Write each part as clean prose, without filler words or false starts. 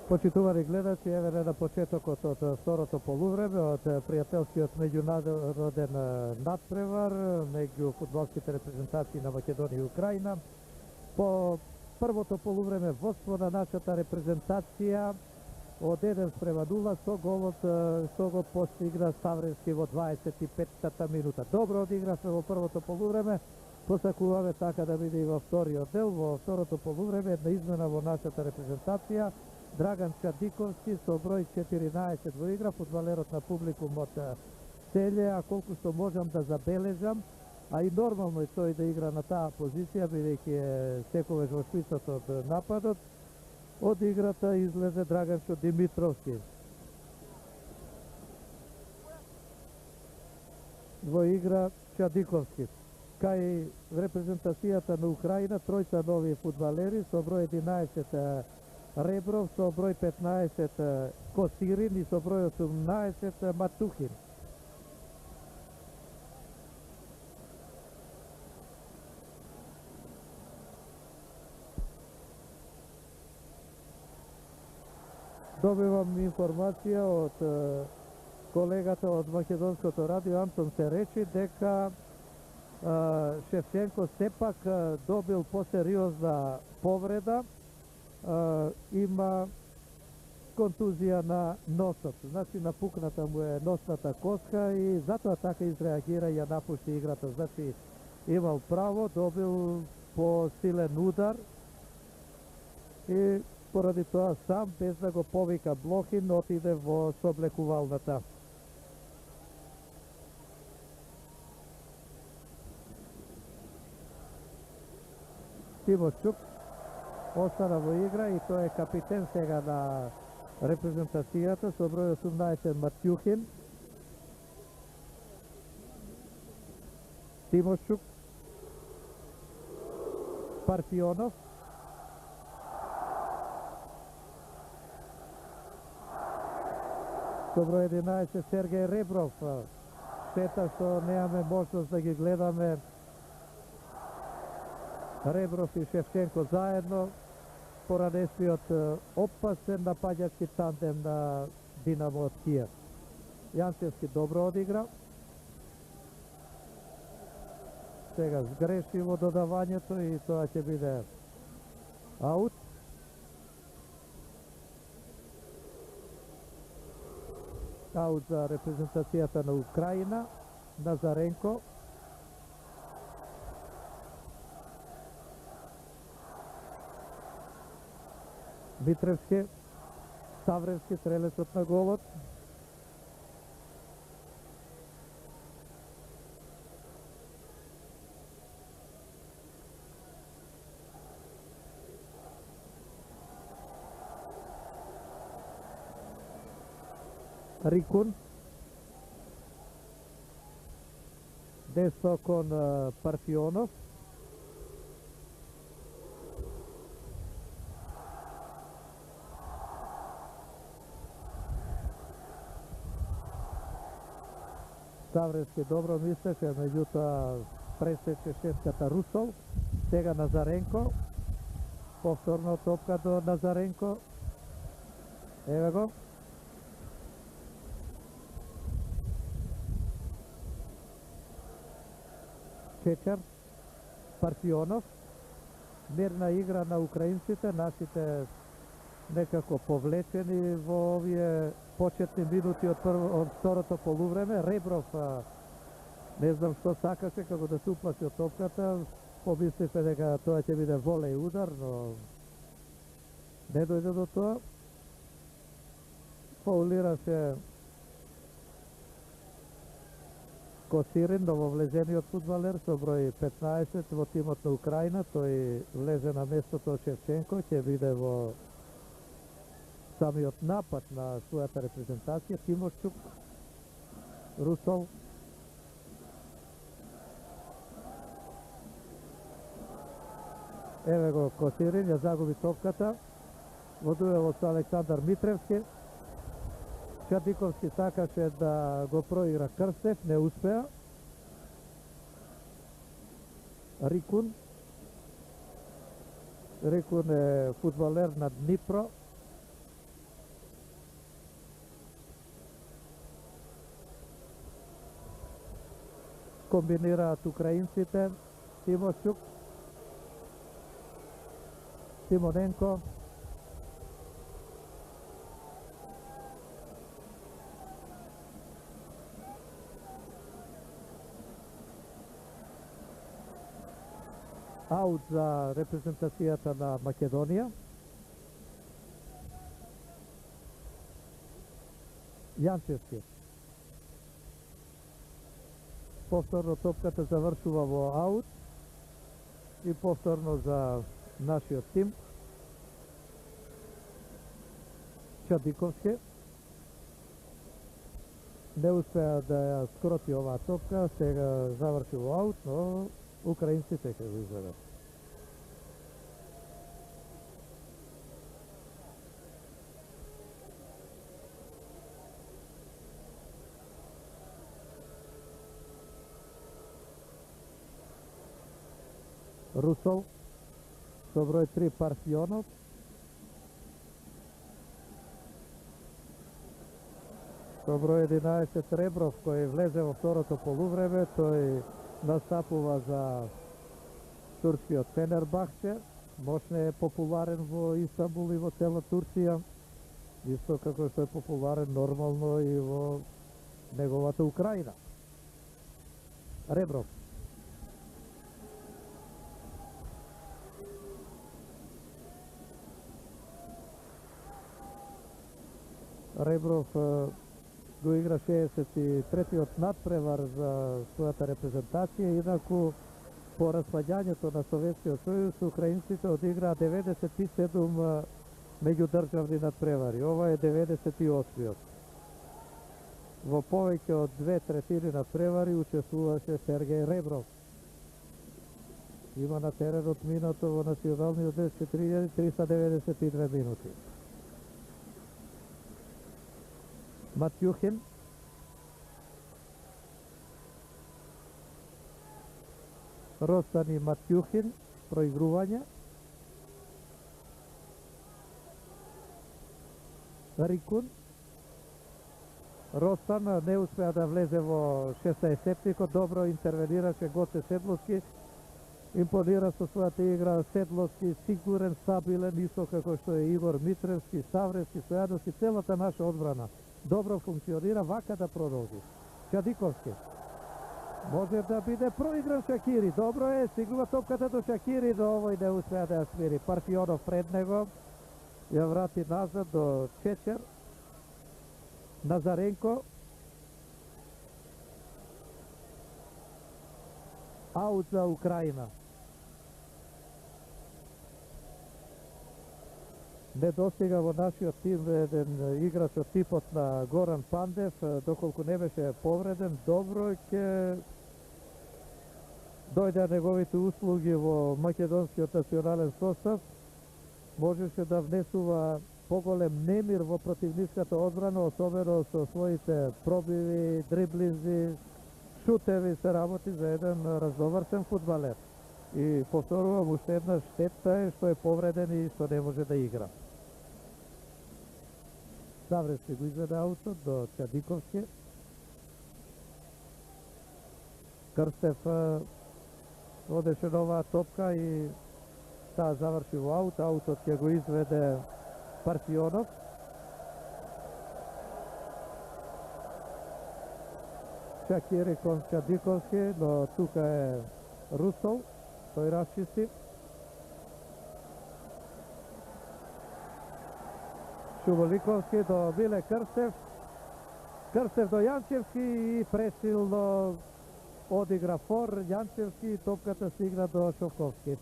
Почитувани гледачи, еве на почетокот од второто полувреме од пријателскиот меѓународен надпревар меѓу фудбалските репрезентации на Македонија и Украина. По првото полувреме водство на нашата репрезентација од 1:0 со голот што го постигна Ставревски во 25-та минута. Добро одигравме во првото полувреме, посакуваме така да биде и во вториот дел. Во второто полувреме една измена во нашата репрезентација. Драган Чадиковски со број 14 во игра, фудбалерот на публикум од Селје, а колку што можам да забележам, а и нормално е тој да игра на таа позиција, бидејќи е секогаш во шпицот од нападот, од играта излезе Драганчо Димитровски. Во игра Чадиковски. Кај репрезентацијата на Украина, тројца нови фудбалери со број 11 Ребров, со број 15 Косирин и со број 18 Матухин. Добивам информација од колегата од Македонското радио Антон Серечи дека Шевченко сепак добил посериозна повреда, има контузија на носот, значи напукната му е носната коска и затоа така изреагира и ја напушти играта. Значи имал право, добил по силен удар и поради тоа сам, без да го повика Блохин, отиде во соблекувалната. Тимошчук остана во игра и тој е капитен сега на репрезентацијата со број 18 Матјухин. Тимошчук, Парфионов, со број 11 Сергеј Ребров. Штета што немаме можност да ги гледаме Ребров и Шевченко заедно, поранешниот опасен напаѓачки тандем на Динамо од Киев. Јанчевски добро одигра. Сега сгреши во додавањето и тоа ќе биде аут. Аут за репрезентацијата на Украина. Назаренко. Митревски, Ставревски, стрелецот на голот. Рикун. Десно кон Парфионов. Ставревски добро мислеше, меѓутоа пресече шеската Русол. Сега Назаренко. Повторно топка до Назаренко. Еве го. Чечер. Парфионов. Мирна игра на украинците, нашите некако повлечени во овие почетни минути од второто полувреме. Ребров, не знам што сакаше како да се уплаши од топката, помислите дека тоа ќе биде волеј удар, но не дојде до тоа. Фаулираше Косирин, нововлезениот фудбалер со број 15 во тимот на Украина. Тој влезе на местото од Шевченко, ќе биде во самиот напад на својата репрезентација. Тимошчук, Русол, еве го Косирин, ја загуби топката во дуелот со Александар Митревски. Чадиковски сакаше да го проигра Крстев, не успеа. Рикун е фудбалер на Днипро. комбинираат украинците. Тимошчук, Тимоненко, аут за репрезентацијата на Македонија. Јанчевски. Повторно топката завршува во аут и повторно за нашиот тим. Чадиковски не успеа да ја скроти оваа топка, сега заврши во аут, но украинците ќе го изведат. Русол со број 3 Парфионов. Со број 11 Ребров, кој влезе во второто полувреме, тој настапува за турскиот Фенербахче. Мошне е популарен во Истанбул и во цела Турција, исто како што е популарен нормално и во неговата Украина. Ребров. Ребров го игра 63-тиот надпревар за својата репрезентација, инаку по распаѓањето на Советскиот сојуз украинците одиграа 97 меѓудржавни надпревари. Ова е 98-тиот. Во повеќе од 2/3 надпревари учествуваше Сергеј Ребров. Има на теренот минато во националниот 4392 минути. Матјухин. Ростан и Матјухин, проигрување. Рикун. Ростан не успеа да влезе во 16-тепникот, добро интервенираше Гоце Седловски. Импонира со својата игра Седловски, сигурен, стабилен, исто како што е Игор Митревски, Савревски, Стојановски, целата наша одбрана. Добро функционира, вака да продолжи. Чадиковски. Може да биде проигран Шакири. Добро е, стигнува топката до Шакири, но овој не успеа да ја смири. Парфионов пред него, ја врати назад до Чечер. Назаренко. Аут за Украина. Не достига во нашиот тим еден играч од типот на Горан Пандев, доколку не беше повреден, добро ќе дојде неговите услуги во македонскиот национален состав, можеше да внесува поголем немир во противничката одбрана, особено со своите пробиви, дриблинзи, шутеви се работи за еден разноврсен фудбалер. И повторувам, уште една штета е што е повреден и што не може да игра. Савревски го изведе аутот до Чадиковски. Крстев одеше на оваа топка и таа заврши во аут. Аутот ќе го изведе Парфионов. Шакири кон Чадиковски, но тука е Русол, тој расчисти. Шуболиковски до Миле Крстев. Крстев до Јанчевски и пресилно одигра фор. Јанчевски и топката стигна до Шовковски.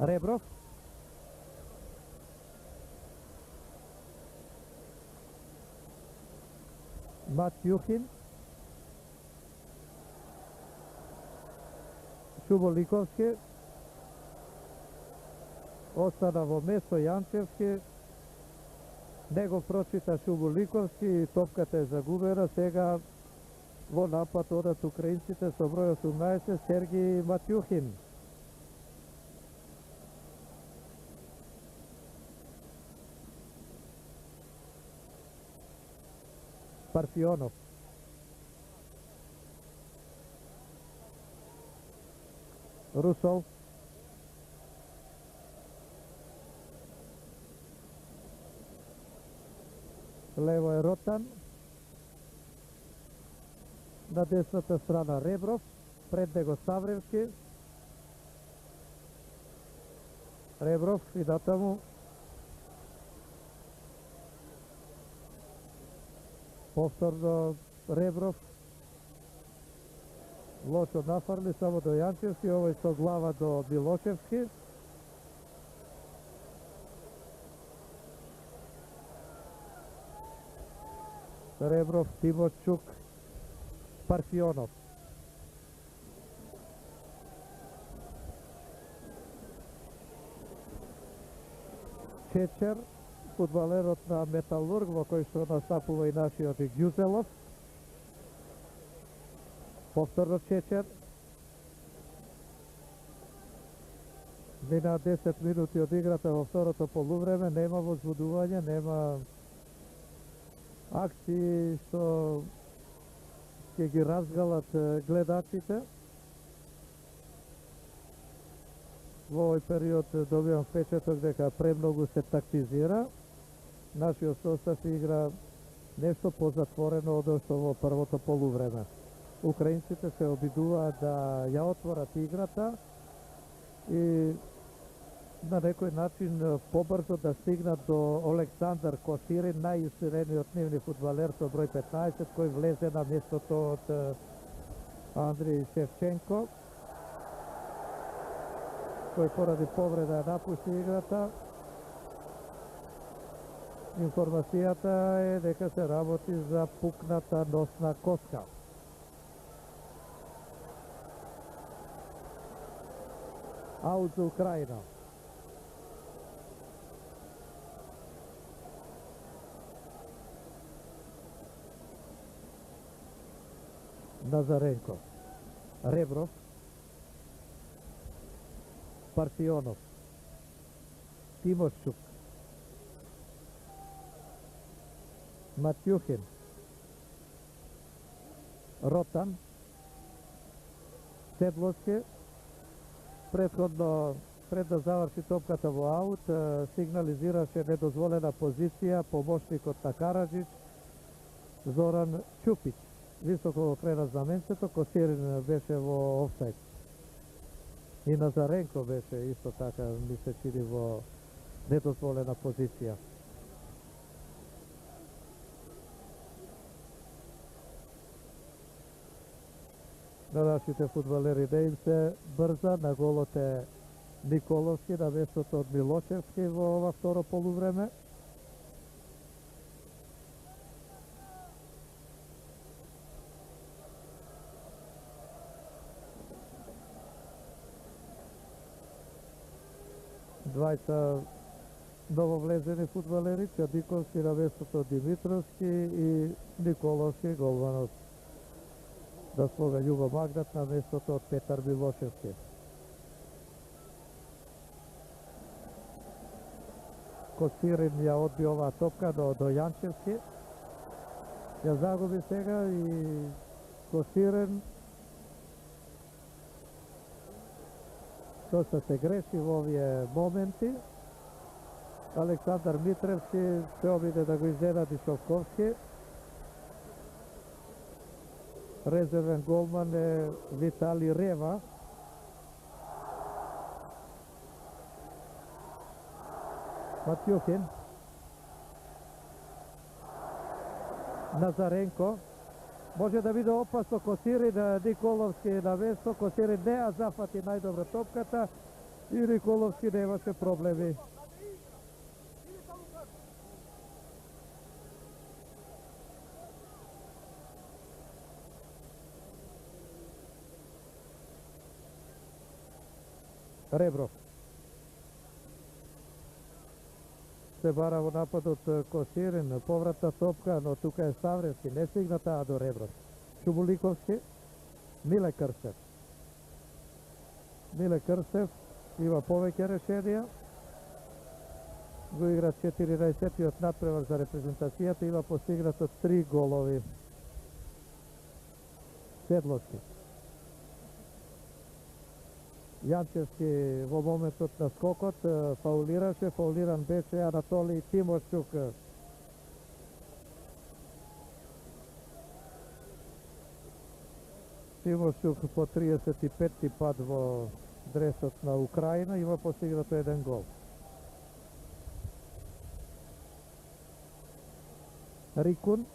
Ребров. Матјухин. Шуболиковски. Остана во место Јанчевски. Не го прочита Шуболиковски и топката е загубена. Сега во напад одат украинците со број 18 Сергеј Матјухин. Парфионов. Русол. Лево е Ротан. На десната страна Ребров. Пред него Савревски. Ребров и натаму повторно Ребров. Лошо нафарли само до Јанчевски, овој со глава до Милошевски. Ребров, Тимочук, Парфионов. Чечер, фудбалерот на Металург, во кој што настапува и нашиот Ѓузелов. Повторно Чечер. Мина 10 минути од играта во второто полувреме, нема возбудување, нема акции што ќе ги разгалат гледачите. Во овој период добивам впечаток дека премногу се тактизира. Нашиот состав игра нешто позатворено од што во првото полувреме. Украинците се обидуваат да ја отворат играта и на некој начин побрзо да стигнат до Олександар Косирин, најусилениот нивни фудбалер со број 15, кој влезе на местото од Андриј Шевченко, кој поради повреда напушти играта. Информацијата е дека се работи за пукната носна коска. Аут за Украина. Назаренко. Ребров. Парфионов. Тимошчук. Матјухин. Ротан. Седловски. Предходно, пред да заврши топката во аут, сигнализираше недозволена позиција помошникот на Караджич Зоран Чупич. Високо во крена знаменцето, Косирин беше во офсайд. И Назаренко беше исто така, ми се чини, во недозволена позиција. На нашите фудбалери да им се брза, на голот е Николовски на местото од Милошевски во ова второ полувреме. Двајца нововлезени фудбалери, Чадиковски на местото од Димитровски и Николовски, голманот да слога Љубо Магдат на местото од Петар Милошевски. Косирин ја одби оваа топка до Јанчевски. Ја загуби сега и Косирин доста се греши во овие моменти. Александар Митревски се обиде да го изненади Шовковски. Резервен голман е Витали Рева. Матјухин. Назаренко. Може да биде опасно Косирин, Николовски на место. Косирин не ја зафати најдобро топката и Николовски немаше проблеми. Ребров. Се бара во нападот Косирин, повратна топка, но тука е Савревски, не стигна таа до Ребров. Чубуликовски, Миле Крстев. Миле Крстев има повеќе решенија. го игра 14-тиот надпревар за репрезентацијата, има постигнато 3 голови. Седловски. Јанчевски во моментот на скокот фаулираше, фаулиран беше Анатолиј Тимошчук. Тимошчук по 35-ти пат во дресот на Украина има постигнато 1 гол. Рикун.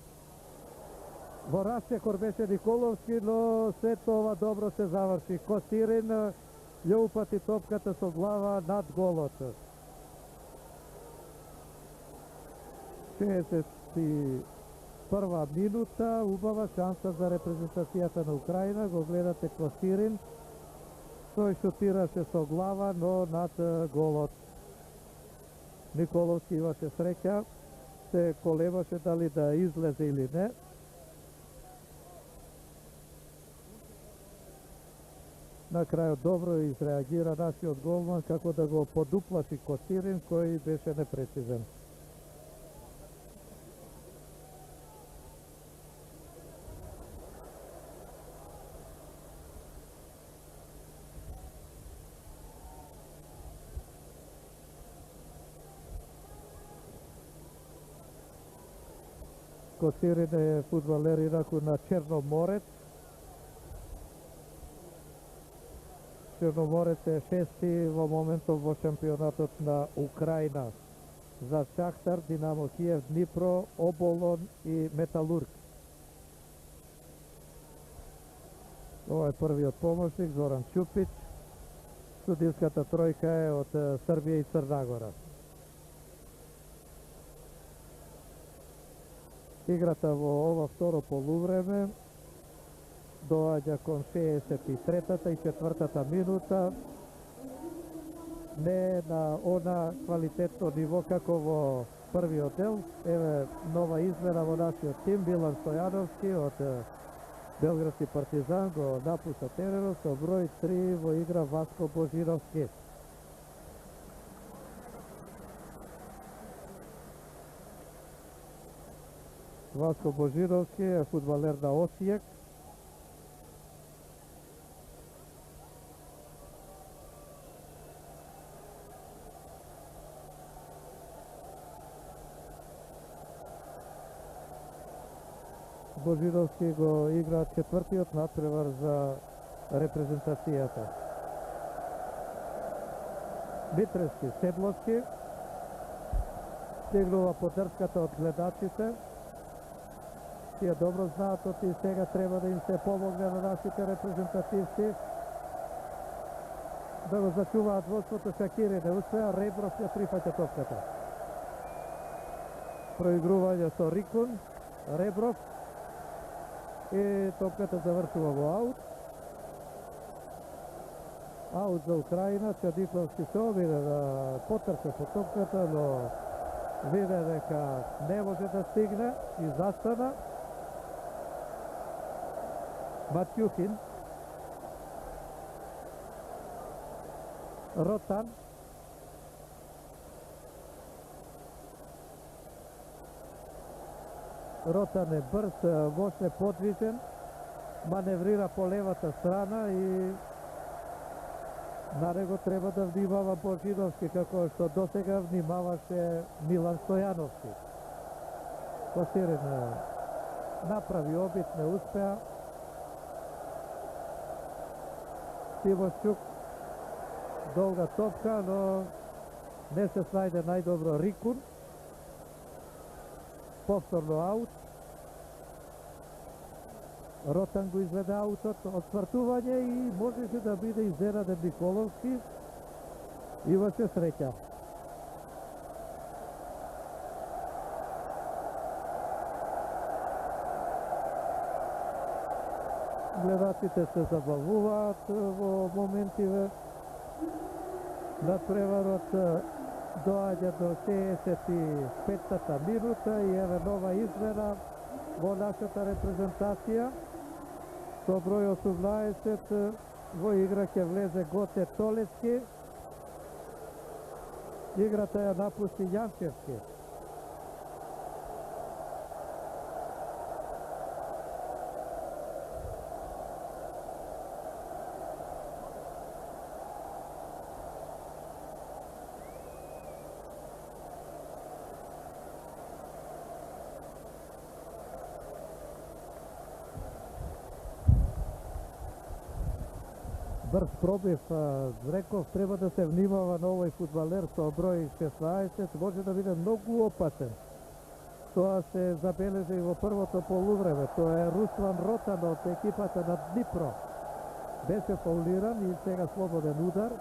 Во расчекор беше Николовски, но се тоа добро се заврши. Костирин ја упати топката со глава над голот. 61 минута, убава шанса за репрезентацијата на Украина. Го гледате Костирин. Тој шутираше со глава, но над голот. Николовски имаше среќа, се колебаше дали да излезе или не. На крајот добро изреагира нашиот голман како да го подуплаши Костирин, кој беше непрецизен. Костирин е фудбалер инаку на Черноморец. Черноморец е 6-ти во моментот во шампионатот на Украина. За Шахтар, Динамо Киев, Днипро, Оболон и Металург. Ова е првиот помошник, Зоран Чупич. Судиската тројка е од Србија и Црна Гора. Играта во ова второ полувреме доаѓа кон 63-та и 4-та минута. Не на она квалитетно ниво како во првиот дел. Еве нова измена во нашиот тим, Милан Стојановски од Белградски Партизан го напуша теренот, со број 3 во игра Васко Божиновски. Васко Божиновски е фудбалер на Осијек. Божиновски го игра 4-тиот надпревар за репрезентацијата. Митревски, Седловски стигнува поддршката од гледачите. Тие добро знаат и сега треба да им се помогне на нашите репрезентативци да го зачуваат водството. Шакири не успеа, Ребров ја прифаќа топката. Проигрување со Рикун, Ребров и топката завршува во аут. Аут за Украина. Чадиковски се обиде да потрча по топката, но виде дека не може да стигне и застана. Матјухин, Ротан, Ротан е брз, мощен, подвижен, маневрира по левата страна и на него треба да внимава Божиновски, како што досега внимаваше Милан Стојановски. Костирин направи обид, не успеа. Тимошчук, долга топка, но не се снајде најдобро Рикун. Повторно аут. Ротан го изведе аутот од свртување и можеше да биде изненаден Николовски. Имаше среќа. Гледачите се забавуваат во моментиве. Надпреварот доаѓа до 65-та минута и еве нова измена во нашата репрезентација. Со број 18 во игра ќе влезе Готе Толески. Играта ја напусти Јанчевски. Брз пробив, реков, треба да се внимава на овој фудбалер со број 16, може да биде многу опасен. Тоа се забележа и во првото полувреме. Тоа е Руслан Ротан од екипата на Днипро. Беше фаулиран и сега слободен удар.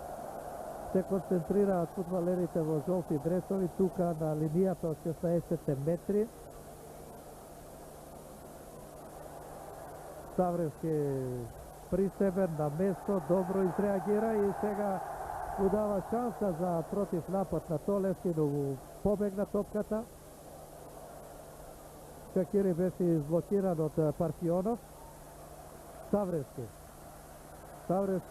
Се концентрираат фудбалерите во жолти дресови тука на линијата од 16 метри. Ставревски присебен на место, добро изреагира и сега му дава шанса за против напад на Толевски, но побегна топката. Шакири беше изблокиран од Парфионов. Ставревски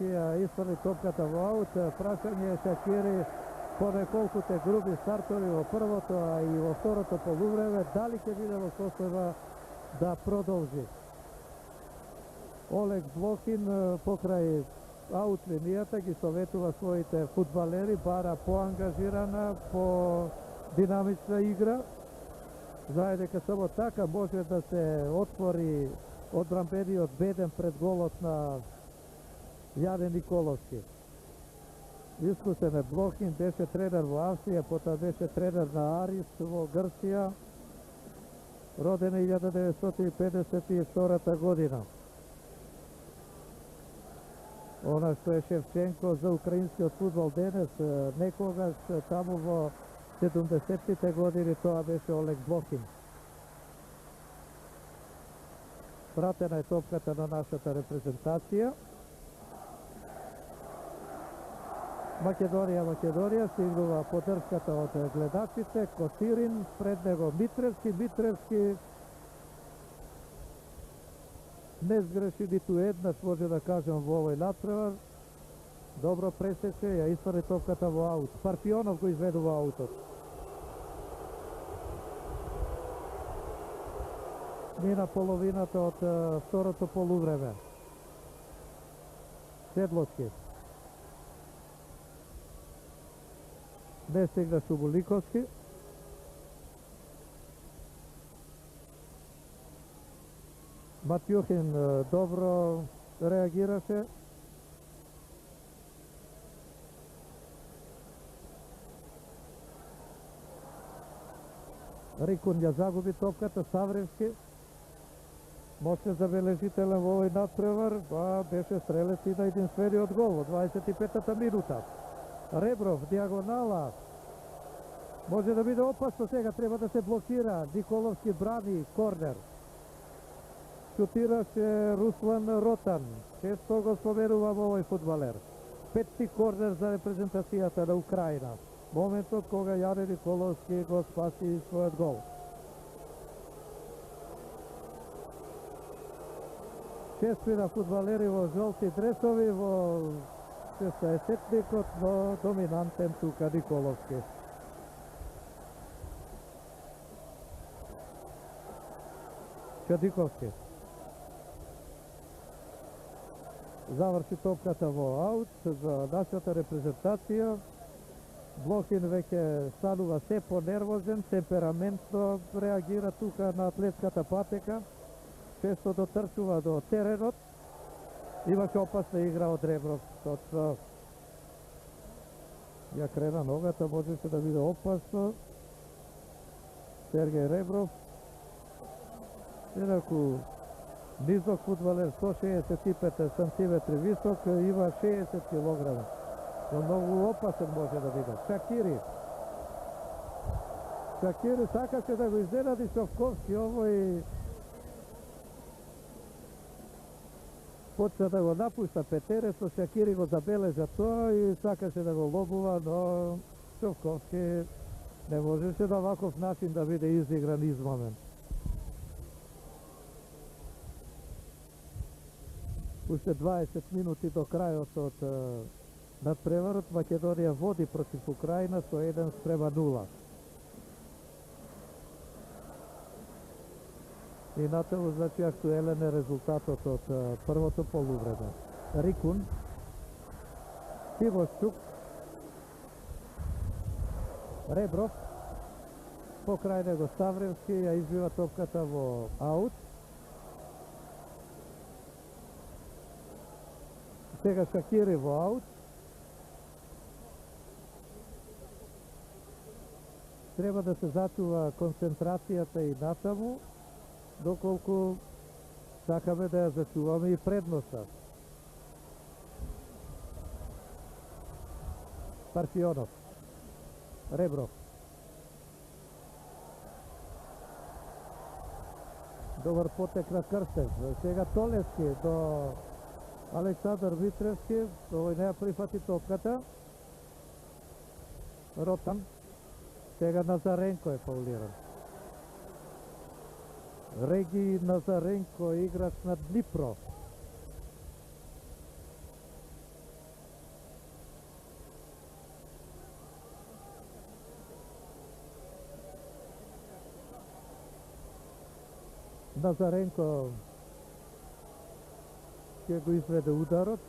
ја испали топката во аут. Прашање е Шакири по неколкуте груби стартови во првото, а и во второто полувреме, дали ќе биде во состојба да продолжи. Олег Блохин покрај аут линијата ги советува своите фудбалери, бара поангажирана, по динамична игра. Знае дека само така може да се отвори одбранбениот беден пред голот на Јане Николовски. Искусен е Блохин, беше тренер во Австрија, потоа беше тренер на Арис во Грција. Роден е 1952 година. Она што е Шевченко за украинскиот фудбал денес, некогаш таму во 70-тите години тоа беше Олег Блохин. Пратена е топката на нашата репрезентација. Македонија стигнува поддршката од гледачите. Косирин, пред него Митревски не сгреши ниту еднаш, може да кажем, во овој натпревар. Добро пресече, ја испари топката во аут. Парфионов го изведу во аутот. Мина половината од второто полувреме. Седловски. Не стигна Шубуликовски. Матјухин добро реагираше. Рикун ја загуби топката. Савревски. Мощен забележителен во овој надпревар. Беше стрелец и на единствениот гол во 25-та минута. Ребров, диагонала. Може да биде опасно сега, треба да се блокира. Николовски брани корнер. Шутираше Руслан Ротан. Често го споменувам овој фудбалер. Петти корнер за репрезентацијата на Украина. Моментот кога Јане Николовски го спаси својот гол. Шестина фудбалери во жолти дресови, во 16-тникот, но доминантен тука Николовски. Чадиковски заврши топката во аут за нашата репрезентација. Блохин веќе станува се понервозен, темпераментно реагира тука на атлетската патека. Често дотрчува до теренот. Имаше опасна игра од Ребров. Ја крена ногата, можеше да биде опасно. Сергеј Ребров. Инаку низок фудбалер, 165 сантиметри висок, има 60 килограма. Но многу опасен може да биде. Шакири сакаше да го изненади Шовковски, овој почна да го напушта петересо, Шакири го забележа тоа и сакаше да го лобува, но Шовковски не можеше на ваков начин да биде изигран измамен. Уште 20 минути до крајот од надпреварот Македонија води против Украина со 1:0. И натаму, значи, актуелен е резултатот од првото полувреме. Рикун, Тимошчук, Ребров, покрај него Ставревски, ја избива топката во аут. Сега Шакири во аут. Треба да се зачува концентрацијата и натаму, доколку сакаме да ја зачуваме и предноста. Парфионов, Ребров, добар потек на Крстев, сега Толевски до Александар Митревски, овој не ја прифати топката. Ротан, сега Назаренко е фаулиран. Реги Назаренко, играч на Днипро. Назаренко ќе го изведе ударот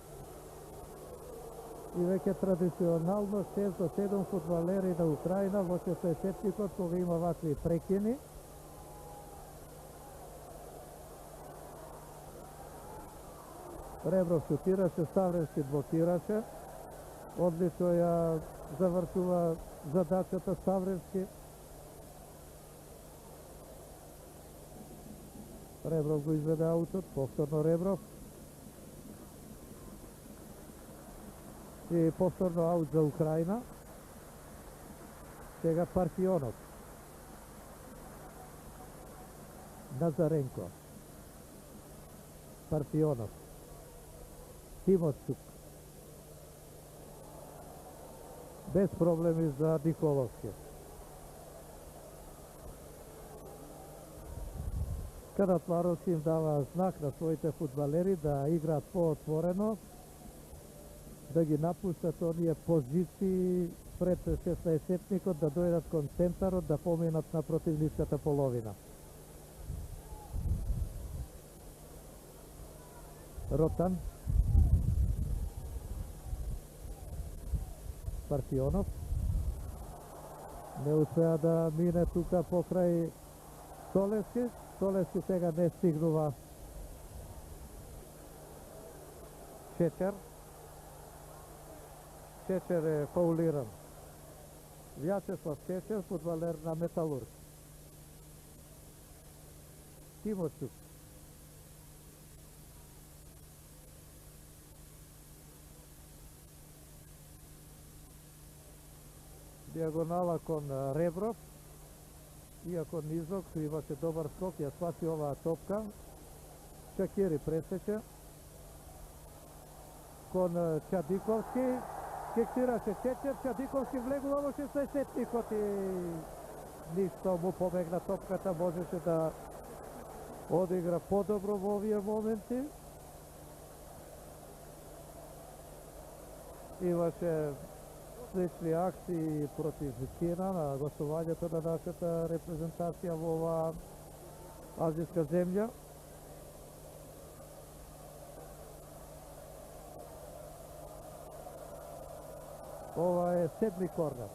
и веќе традиционално 6-7 фудбалери на Украина во 60-тикот кога има вакви прекини. Ребров шутираше, Ставревски блокираше. Одлично ја завршува задачата Ставревски. Ребров го изведе аутот, повторно Ребров. И повторно аут за Украина. Сега Парфионов. Назаренко. Парфионов. Тимошчук. Без проблеми за Николовски. Каратларовски им дава знак на своите фудбалери да играат поотворено, да ги напуштат оние позиции пред 16-тникот, да дојдат кон центарот, да поминат на противничката половина. Ротан, Парфионов не успеа да мине тука покрај Толевски. Толевски сега не стигнува. Чечер. Чечер е фаулиран. Вјачеслав Чечер, фудбалер на Металург. Тимошчук. Диагонала кон Ребров. Иако низок, имаше добар скок, ја свати оваа топка. Шакири пресече. Кон Чадиковски. Кексираше Чечер, Чадиковски влегува во 60-тикот и ништо му побегна топката, можеше да одигра подобро во овие моменти. Имаше слични акции против Кина на гостувањето на нашата репрезентација во оваа азијска земја. Ова е седми корнер.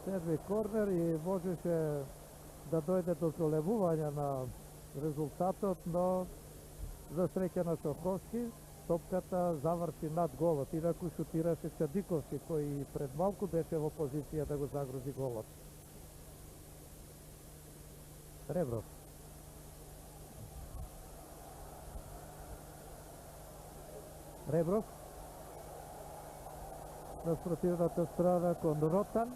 Седми корнер и можеше да дојде до зголемување на резултатот, но за среќа на Шоховски топката заврши над голот, инаку шутираше Чадиковски, кој пред малку беше во позиција да го загрози голот. Ребров. Ребров. На спротивната страна кон Ротан.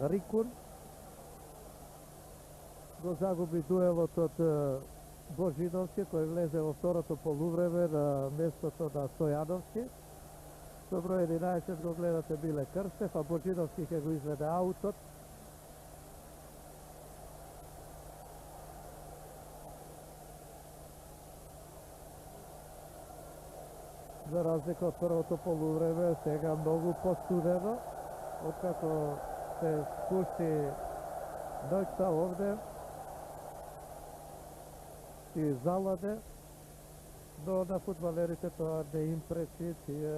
Рикун. Го загуби дуелот од Божиновски, кој влезе во второто полувреме на местото на Стојановски. Со број 11 го гледате Биле Крстев, а Божиновски ќе го изведе аутот. За разлика од првото полувреме, сега многу постудено, откако се спусти ноќта овде и заладе, но на фудбалерите тоа не им пречи, тие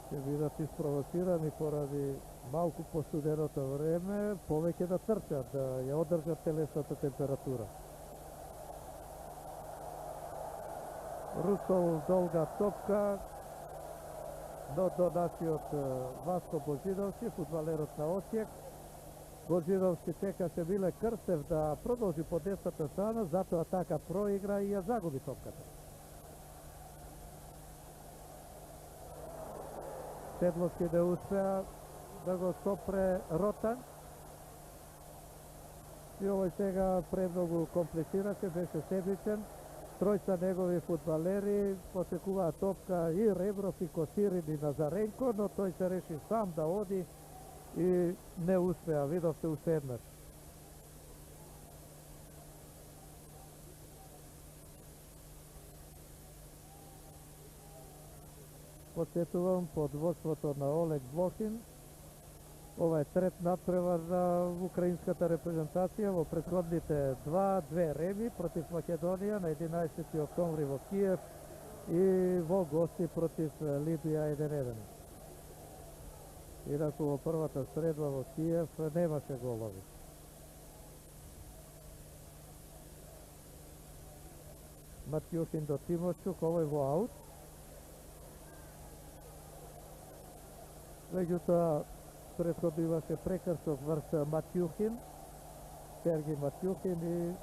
ќе бидат испровоцирани поради малку постуденото време, повеќе да трчат, да ја одржат телесната температура. Русол долга топка, но до нашиот Васко Божидовски, фудбалерот на Осијек. Божидовски чекаше Миле Крстев да продолжи по десната страна, затоа така проигра и ја загуби топката. Седловски не успеа да го сопре Ротан. И овој сега премногу комплицираше, беше себичен. Тројца негови фудбалери посекуваа топка и Ребров и Косирин и Назаренко, но тој се реши сам да оди и не успеа, видовте уште еднаш. Подсетувам под водството на Олег Блохин. Ова е трет надпревар на украинската репрезентација во претходните две реми против Македонија на 11 октомври во Киев и во гости против Либија 1-1. Инаку во првата средба во Киев немаше голови. Матјухин до Тимочук, овој во аут. Меѓутоа, претходно имаше прекршок врз Матјухин, Сергеј Матјухин и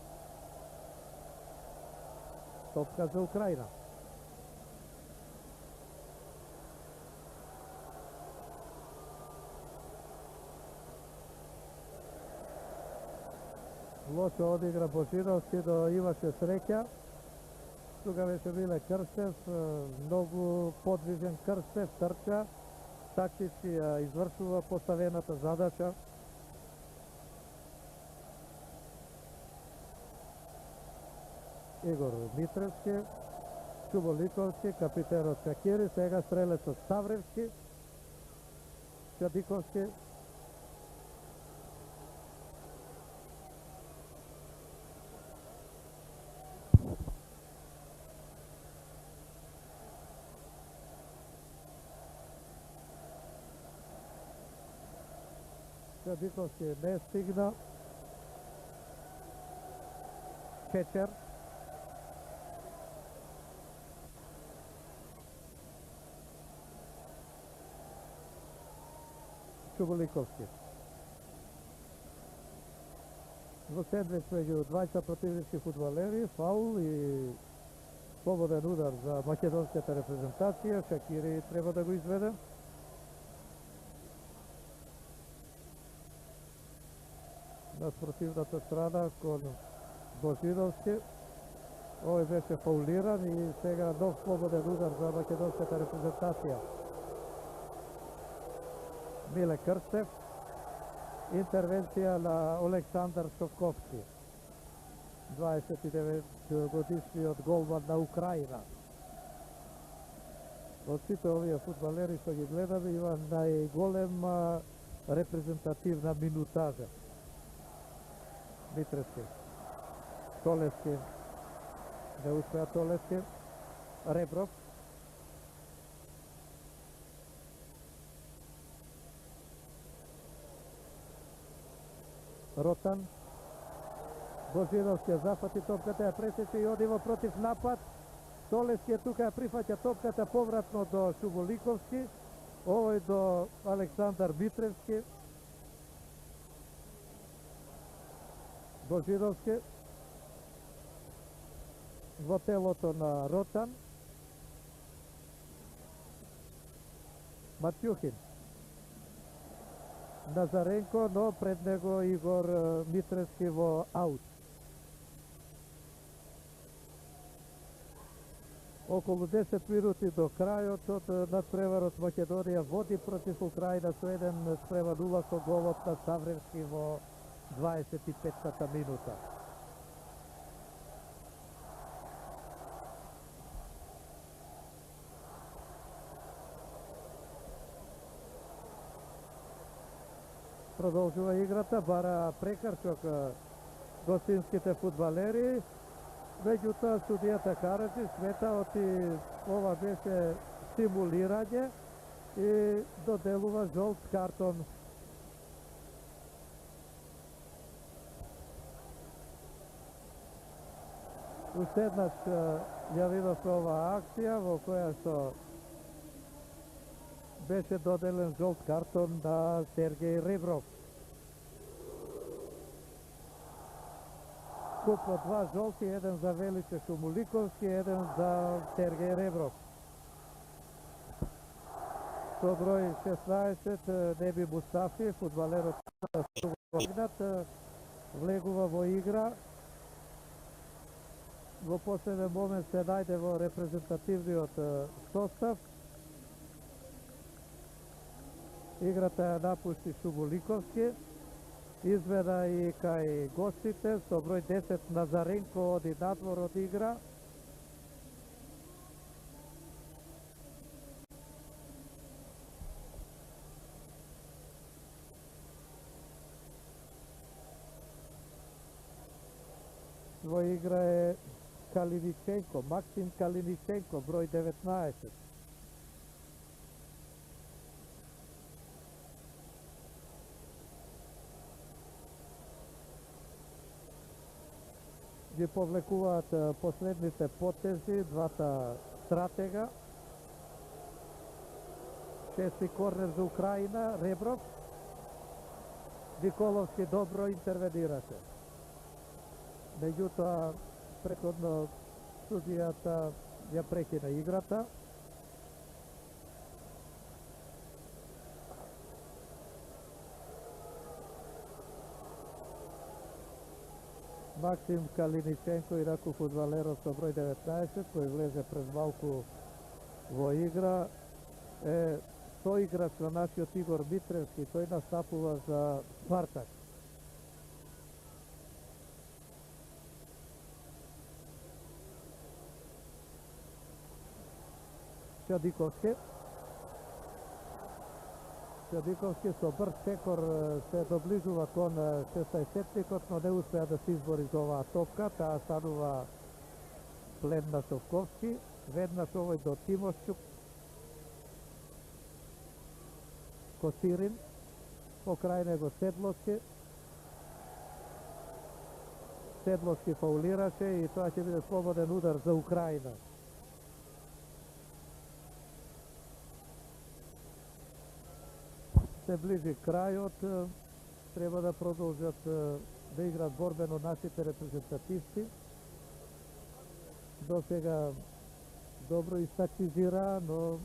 топка за Украина. Лошо одигра Божидовски, но имаше среќа. Тука беше Миле Крстев, многу подвижен Крстев, трча, тактички ја извршува поставената задача. Игор Митревски, Чуболиковски, капитенот Шакири, сега стрелецот Ставревски, Чадиковски. Чадиковски не стигна. Кечер. Чуболиковски. Во сендвич меѓу двајца противнички фудбалери, фаул и слободен удар за македонската репрезентација. Шакири треба да го изведе. На спротивната страна кон Божидовски. Овој беше фаулиран и сега нов слободен удар за македонската репрезентација. Миле Крстев. Интервенција на Олександар Шовковски. 29 годишниот голман на Украина. Од сите овие фудбалери што ги гледаме има најголема репрезентативна минутажа. Митревски, Толевски, не успеа Толевски, Ребров, Ротан, Божидовски зафати топката, ја пресече и оди во против напад. Толевски тука ја прифаќа топката повратно до Шуболиковски, овој до Александар Митревски. Божидовски во телото на Ротан. Матјухин. Назаренко, но пред него Игор Митревски во аут. Околу 10 минути до крајот од надпреварот Македонија води против Украина со 1-0 со голот на Савревски во 25-та минута. продолжува играта, бара прекршок гостинските фудбалери, меѓутоа судијата Караджи смета оти ова беше стимулирање и доделува жолт картон. Уште еднаш ја видовме оваа акција во која што беше доделен жолт картон на Сергеј Ребров. Купно 2 жолти, еден за Величе Шумуликовски, еден за Сергеј Ребров. Со број 16 Неби Мустафи, фудбалерот влегува во игра. Во последен момент се најде во репрезентативниот состав. Играта ја напушти Шумуликовски. Изведа и кај гостите, со број 10 Назаренко оди надвор од игра. Во игра е Калиниченко, Максим Калиниченко, број 19. Ги повлекуваат последните потези, двата стратега. Шести корнер за Украина, Ребров. Николовски добро интервенираше. Меѓутоа, претходно судијата ја прекина играта. Максим Калиниченко, инаку фудбалерот со број 19, кој влезе пред малку во игра, е соиграч на нашиот Игор Митревски, тој настапува за Спартак. Чадиковски со брз секор се доближува кон 16-тетникот, но не успеа да се избори за оваа топка, таа станува плен на Совковски, веднаш овој до Тимошчук, Косирин, покрај него Седловски фаулираше и тоа ќе биде слободен удар за Украина. Се ближи крајот, треба да продолжат да играат борбено нашите репрезентативци. До сега добро истактизира, но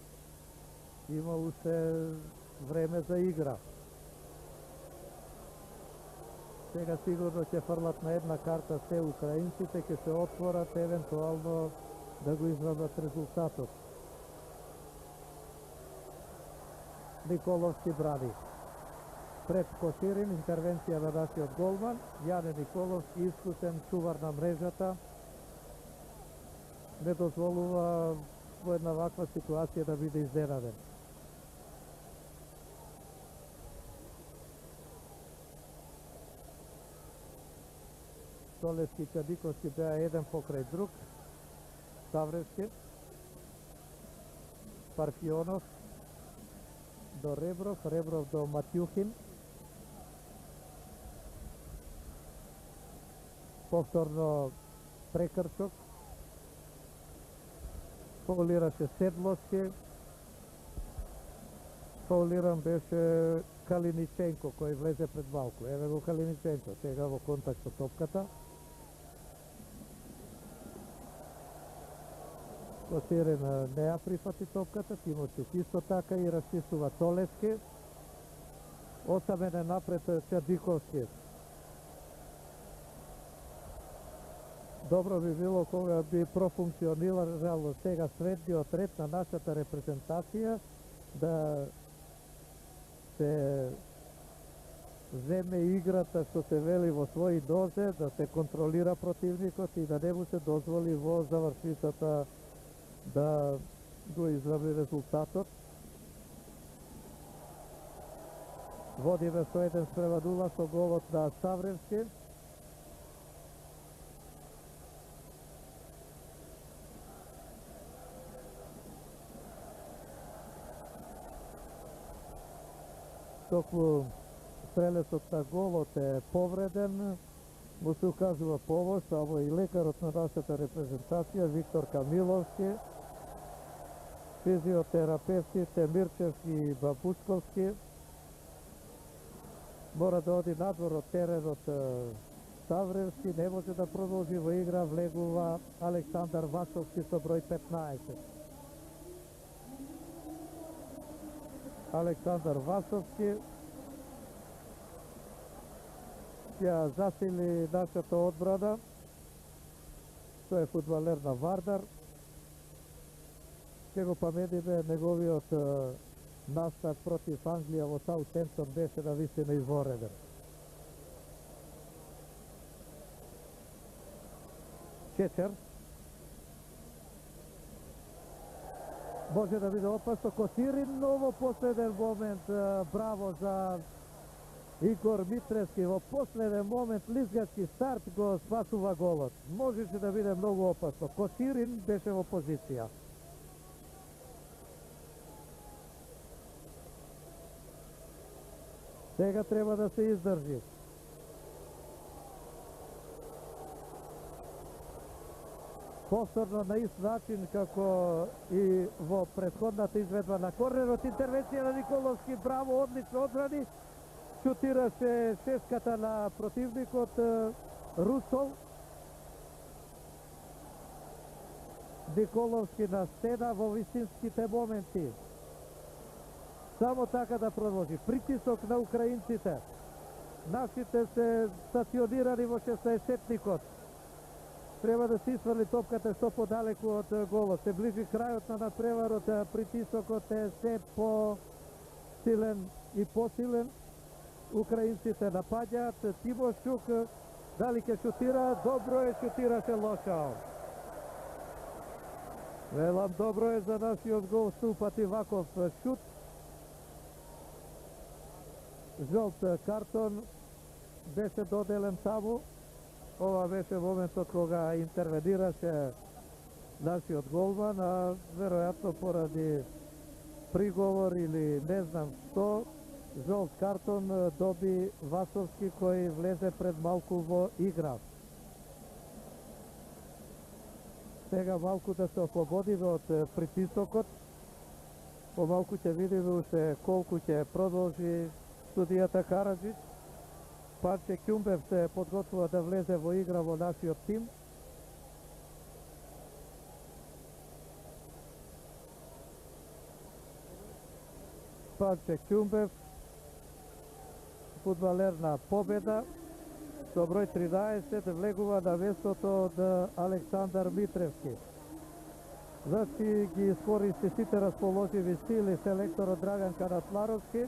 има уште време за игра. Сега сигурно ќе фрлат на една карта се украинците, ќе се отворат евентуално да го извадат резултатот. Николовски брани. Пред Косирин, интервенција на нашиот голман, Јане Николовски, искусен чувар на мрежата, не дозволува во една ваква ситуација да биде изненаден. Толевски и Чадиковски беа еден покрај друг. Ставревски, Парфионов до Ребров, Ребров до Матјухин. Повторно прекршок. Фаулираше Седловски. Фаулиран беше Калиниченко, кој влезе пред малку. Еве го Калиниченко, сега во контакт со топката. Косирин не ја прифати топката, Тимочук исто така и расчистува Толевски. Осамен е напред Чадиковски. Добро би било кога би профункционирало сега средниот ред на нашата репрезентација, да се земе играта, што се вели, во своји дозе, да се контролира противникот и да не му се дозволи во завршницата да го израби резултатот. Водиме со 1-0 со голот на Ставревски. Токму стрелецот на голот е повреден, му се укажува помош, само и лекарот на нашата репрезентација Виктор Камиловски, физиотерапевтите Мирчевски и Бабушковски мора да оди надвор од теренот. Ставревски не може да продолжи во игра, влегува Александар Васовски со број 15. Александар Васовски ја засили нашата одбрана. Тој е фудбалер на Вардар. Ќе го паметиме неговиот настап против Англија во Саутхемптон беше навистина извореден. Чечер може да биде опасно. Косирин, но во последен момент браво за Игор Митревски. Во последен момент лизгачки старт го спасува голот. Можеше да биде многу опасно. Косирин беше во позиција. Сега треба да се издржи. Повторно на ист начин како и во претходната изведба на корнерот, интервенција на Николовски, браво, одлично одбрани. Шутираше шеската на противникот Русов. Николовски на стена во вистинските моменти. Само така да продолжи. Притисок на украинците. Нашите се стационирани во 16-тникот. Треба да се исфрли топката што подалеку од голот. Се ближи крајот на надпреварот, притисокот е се по-силен и посилен. Украинците напаѓаат. Тимошчук дали ќе шутира? Добро е, шутираше лошо. Велам, добро е за нашиот гол ступати ваков шут. Жолт картон беше доделен таму. Ова беше моментот кога интервенираше нашиот голман, а веројатно поради приговор или не знам што, жолт картон доби Васовски кој влезе пред малку во игра. Сега малку да се ослободиме од притисокот. Помалку ќе видиме уште колку ќе продолжи судијата Караджич. Панче Кјумбев се подготвува да влезе во игра во нашиот тим. Панче Кјумбев, фудбалер на Победа, со број 13, влегува на местото од Александар Митревски. Значи ги искористи сите расположиви сили селекторот Драган Канатларовски.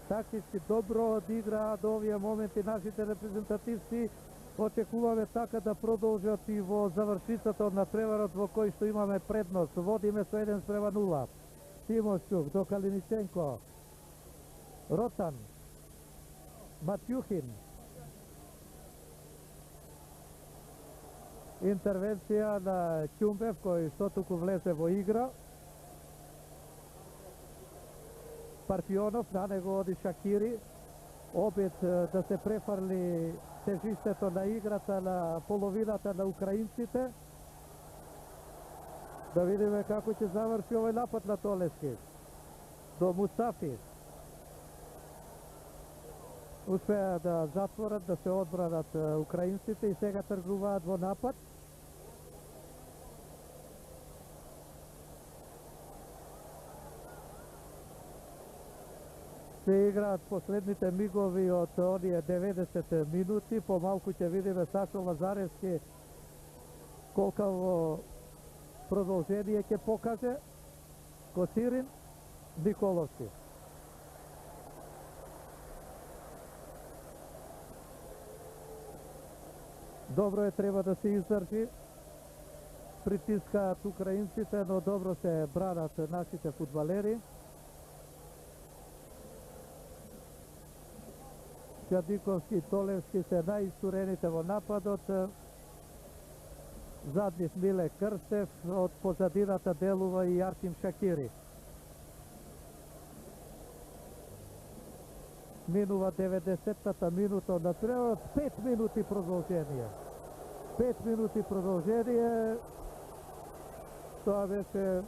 Тактички добро одиграа до овие моменти нашите репрезентативци. Очекуваме така да продолжат и во завршицата од надпреварот во кој што имаме предност. Водиме со 1-0. Тимошчук до Калиниченко. Ротан. Матјухин. Интервенција на Кјумбев кој што туку влезе во игра. Парфионов, на него оди Шакири. Обид да се префарли тежиштето на играта на половината на украинците. Да видиме како ќе заврши овој напад на Толески. До Мустафи. Успеа да затворат, да се одбранат украинците и сега тргуваат во напад. Се играат последните мигови од оние 90 минути. Помалку ќе видиме Сашо Лазаревски колкаво продолжение ќе покаже. Косирин, Николовски. Добро е, треба да се издржи. Притискаат украинците, но добро се бранат нашите фудбалери. Чадиковски и Толевски се најистурените во нападот. Заднив Миле Крстев, од позадината делува и Арким Шакири. Минува 90-та минута на превод, 5 минути продолжение. 5 минути продолжение. Тоа беше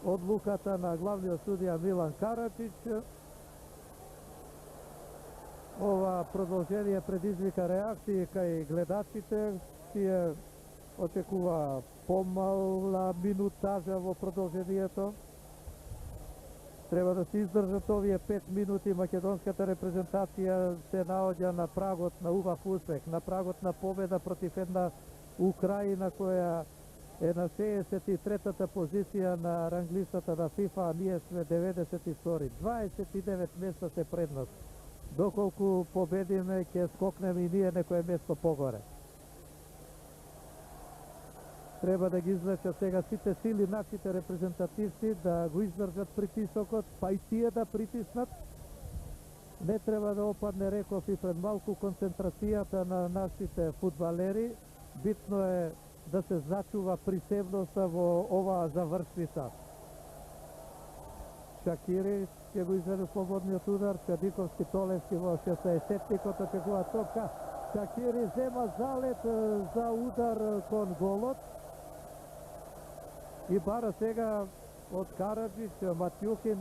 одлуката на главниот судија Милан Караджич. Ова продолжение предизвика реакции кај гледачите, тие очекува помала минутажа во продолжението. Треба да се издржат овие 5 минути. Македонската репрезентација се наоѓа на прагот на убав успех, на прагот на победа против една Украина која е на 63-та позиција на ранглистата на ФИФА, а ние сме 92. 29 места се пред нас. Доколку победиме, ќе скокнеме и ние некое место погоре. Треба да ги извлечат сега сите сили нашите репрезентативци да го издржат притисокот, па и тие да притиснат. Не треба да опадне, реков и пред малку, концентрацијата на нашите фудбалери. Битно е да се зачува присебноста во оваа завршница. Шакири ќе го изведе слободниот удар, Чадиковски Толевски во 60-тикот очекува топка. Шакири зема залет за удар кон голот. И бара сега од Караджич, Матјухин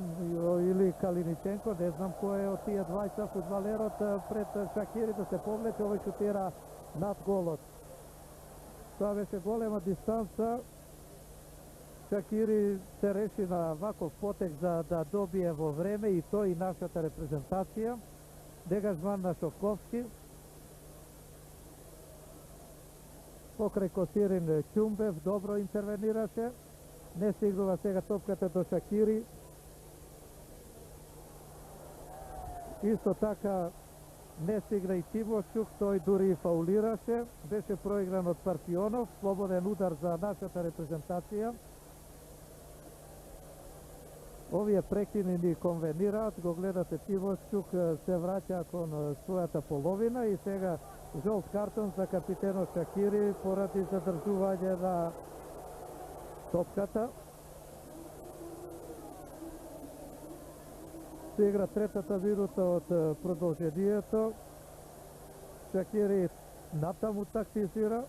или Калиниченко, не знам кој е од тие двајца фудбалерот пред Шакири да се повлече, овој шутира над голот. Тоа беше голема дистанца. Шакири се реши на ваков потек за да добие во време и тој и нашата репрезентација. Дегажман на Шовковски. Покрај Косирин Ќумбев добро интервенираше. Не стигнува сега топката до Шакири. Исто така не стигна и Тимошчук, тој дури и фаулираше. Беше проигран од Парфионов, слободен удар за нашата репрезентација. Овие прекини ни конвенираат, го гледате, Тимошчук се враќа кон својата половина и сега жолт картон за капитенот Шакири поради задржување на топката. Се игра третата минута од продолжението. Шакири натаму тактизира.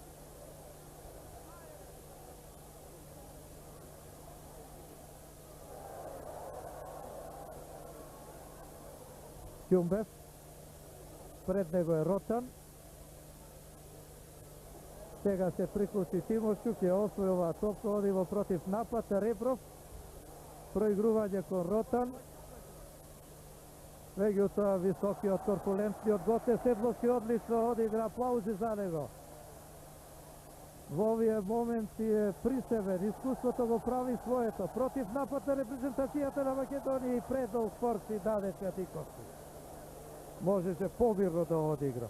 Ќумбев. Пред него е Ротан. Сега се приклучи Тимошчук, ја освои оваа топка, оди во против напад, Ребров, проигрување кон Ротан. Меѓутоа високиот, корпулентниот Гоце Седловски одлично одигра, аплаузи за него. Во овие моменти е присебен, искуството го прави своето. Против напад на репрезентацијата на Македонија и предол форси даде Чадиковски. Можеше помирно да одигра.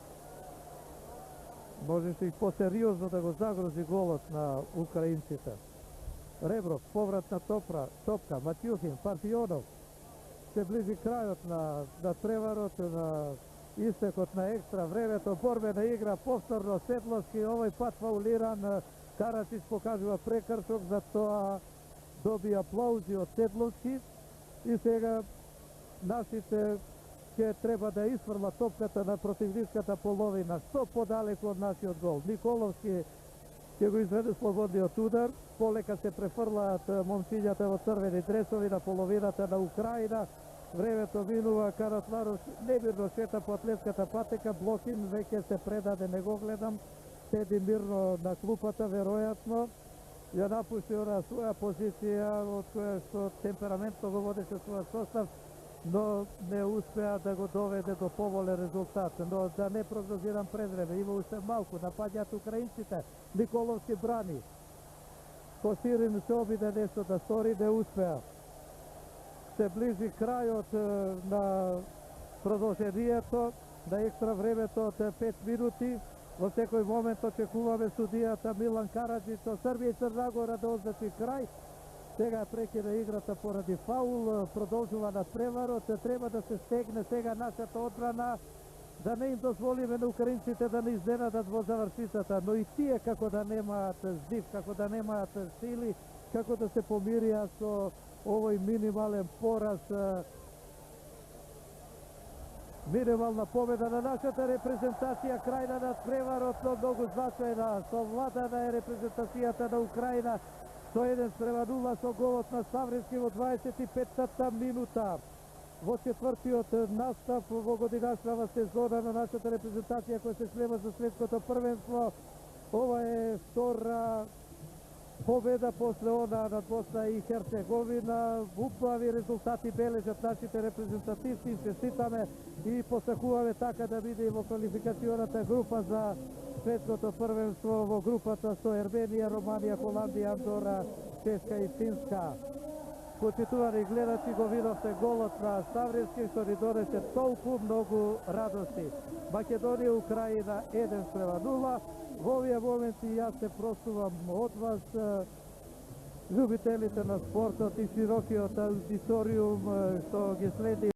Можеше и посериозно да го загрози голот на украинците. Ребров, повратна топка, Матјухин, Парфионов. Се ближи крајот на преварот, на истекот на екстра времето, борбена игра, повторно Седловски, овој пат фаулиран, Карачич покажува прекршок, за тоа доби аплаузи од Седловски и сега нашите ќе треба да изфрла топката на противничката половина, што подалеку од нашиот гол. Николовски ќе го изведе слободниот удар, полека се префрлаат момчињата во црвени дресови на половината на Украина. Времето минува, Каратларов немирно шета по атлетската патека, Блокин веќе се предаде, не го гледам, седи мирно на клупата, веројатно. Ја напушти она своја позиција, од која што темпераментно го водеше својот состав, но не успеа да го доведе до поволен резултат. Но да не прогнозирам предвреме, има уште малку, напаѓаат украинците, Николовски брани. Косирин се обиде нешто да стори, не успеа. Се ближи крајот на продолжението, на екстра времето од 5 минути. Во секој момент очекуваме судијата Милан Караджич од Србија и Црна Гора да означи крај. Сега прекина играта поради фаул, продолжува на преварот, треба да се стегне сега нашата одбрана. да не им дозволиме на украинците да не изненадат во завршицата, но и тие како да немаат здив, како да немаат сили, како да се помирија со овој минимален пораз, минимална победа на нашата репрезентација. Крај на надпреварот, но многу значајна. Совладана е репрезентацијата на Украина со 1:0 со голот на Ставревски во 25-та минута. Во четвртиот настап во годинашната сезона на нашата репрезентација која се шлема за светското првенство. Ова е втора победа после она над Босна и Херцеговина. Убави резултати бележат нашите репрезентативци. Честитаме и посакуваме така да биде и во квалификационата група за светското првенство, во групата со Ерменија, Романија, Холандија, Андора, Чешка и Финска. Почитувани гледачи, го видовте голот на Ставревски што ни донесе толку многу радости. Македонија, Украина 1:0. Во овие моменти јас се простувам од вас, љубителите на спортот и широкиот аудиториум што ги следи